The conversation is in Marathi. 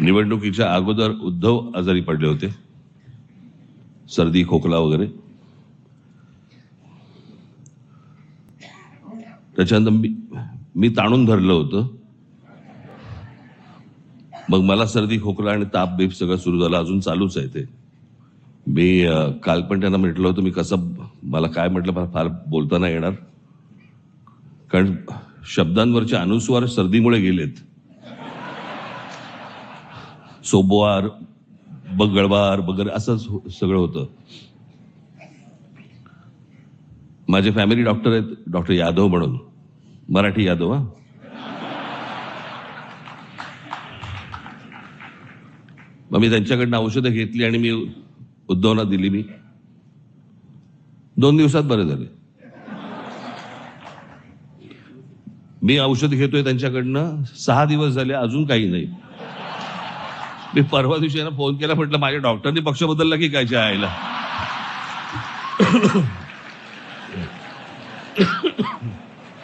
निवडणुकीच्या अगोदर उद्धव आजारी पडले होते, सर्दी खोकला वगैरे. त्याच्यानंतर मी ताणून धरलं होतं. मग मला सर्दी खोकला आणि ताप बीप सगळं सुरू झालं. अजून चालूच आहे ते. मी काल पण त्यांना म्हटलं होतं मी कसं, मला काय म्हटलं, फार बोलता नाही येणार कारण शब्दांवरचे अनुस्वार सर्दीमुळे गेलेत. सोबवार, बगळवार वगैरे असं सगळं होतं. माझे फॅमिली डॉक्टर आहेत, डॉक्टर यादव म्हणून, मराठी यादव. हा, मग मी त्यांच्याकडनं औषधं घेतली आणि मी उद्धवना दिली. मी 2 दिवसात बरे झाले. मी औषध घेतोय त्यांच्याकडनं 6 दिवस झाले, अजून काही नाही. मी परवा दिवशी यांना फोन केला, म्हटलं माझ्या डॉक्टरनी पक्ष बदलला की काय आईला.